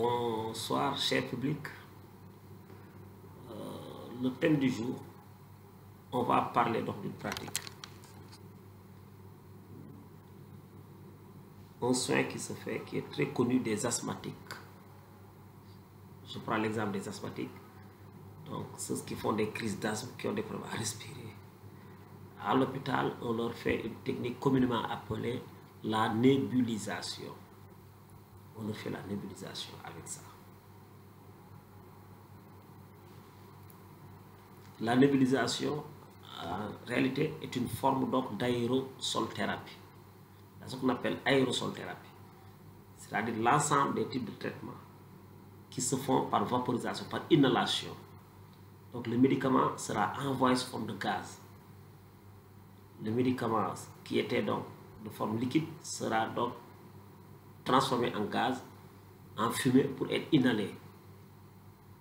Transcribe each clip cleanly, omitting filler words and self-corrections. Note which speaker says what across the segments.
Speaker 1: Bonsoir, cher public. Le thème du jour, on va parler donc d'une pratique. Un soin qui se fait, qui est très connu des asthmatiques. Je prends l'exemple des asthmatiques. Donc, ceux qui font des crises d'asthme, qui ont des problèmes à respirer. À l'hôpital, on leur fait une technique communément appelée la nébulisation. On leur fait la nébulisation avec ça. La nébulisation, en réalité, est une forme d'aérosolthérapie. C'est ce qu'on appelle aérosolthérapie. C'est-à-dire l'ensemble des types de traitements qui se font par vaporisation, par inhalation. Donc le médicament sera envoyé sous forme de gaz. Le médicament qui était donc de forme liquide sera donc transformé en gaz, en fumée pour être inhalé.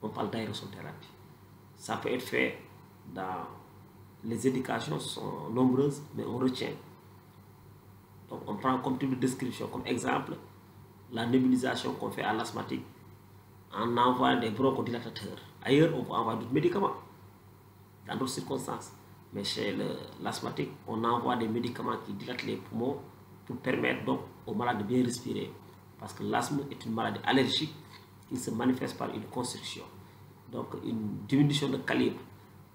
Speaker 1: On parle d'aérosolthérapie. Ça peut être fait dans... Les indications sont nombreuses, mais on retient. Donc on prend comme type de description, comme exemple, la nébulisation qu'on fait à l'asthmatique en envoyant des bronchodilatateurs. Ailleurs, on peut envoyer d'autres médicaments, dans d'autres circonstances. Mais chez l'asthmatique, on envoie des médicaments qui dilatent les poumons pour permettre donc aux malades de bien respirer. Parce que l'asthme est une maladie allergique qui se manifeste par une constriction. Donc une diminution de calibre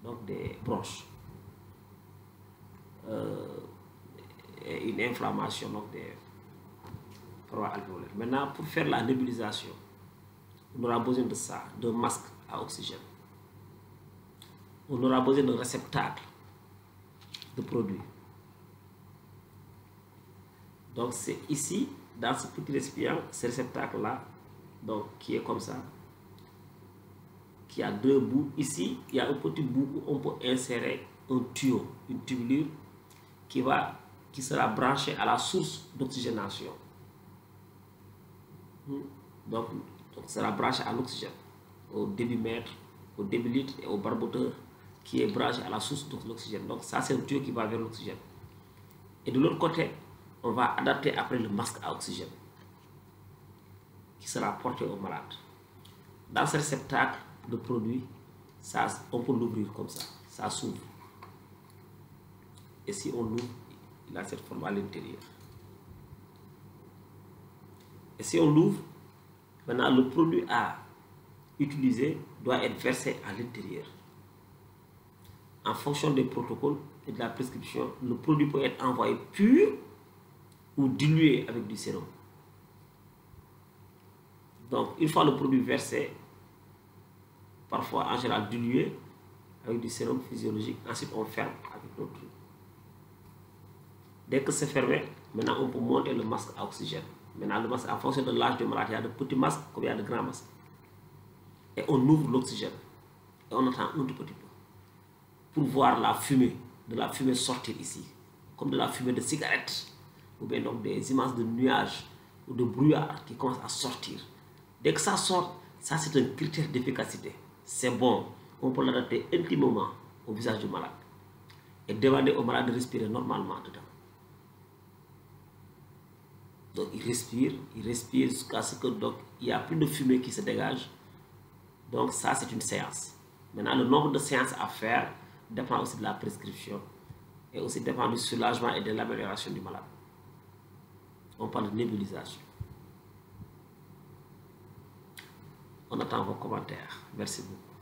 Speaker 1: donc des bronches. Et une inflammation donc des parois alvéolaires. Maintenant, pour faire la nébulisation, on aura besoin de ça, d'un masque à oxygène. On aura besoin d'un réceptacle de produit. Donc c'est ici, dans ce petit récipient, ce réceptacle-là, donc qui est comme ça, qui a deux bouts. Ici, il y a un petit bout où on peut insérer un tuyau, une tubulure qui sera branchée à la source d'oxygénation. Donc sera branché à l'oxygène, au débitmètre, au débilitre et au barboteur qui est branché à la source de l'oxygène. Donc ça, c'est un tuyau qui va vers l'oxygène. Et de l'autre côté, on va adapter après le masque à oxygène qui sera porté au malade. Dans ce réceptacle de produit, ça, on peut l'ouvrir comme ça s'ouvre. Et si on l'ouvre, il a cette forme à l'intérieur. Et si on l'ouvre, maintenant le produit à utiliser doit être versé à l'intérieur. En fonction des protocoles et de la prescription, le produit peut être envoyé pur ou dilué avec du sérum. Donc, une fois le produit versé, parfois en général dilué avec du sérum physiologique, ensuite on ferme avec notre truc. Dès que c'est fermé, maintenant on peut monter le masque à oxygène. Maintenant, le masque, en fonction de l'âge du malade, il y a de petits masques comme il y a de grands masques. Et on ouvre l'oxygène. Et on attend un tout petit peu. Pour voir la fumée, de la fumée sortir ici. Comme de la fumée de cigarette. Ou bien donc des images de nuages ou de brouillard qui commencent à sortir. Dès que ça sort, ça c'est un critère d'efficacité. C'est bon. On peut l'adapter intimement au visage du malade. Et demander au malade de respirer normalement dedans. Donc il respire jusqu'à ce que donc il n'y a plus de fumée qui se dégage. Donc ça c'est une séance. Maintenant le nombre de séances à faire dépend aussi de la prescription et aussi dépend du soulagement et de l'amélioration du malade. On parle de nébulisation. On attend vos commentaires. Merci beaucoup.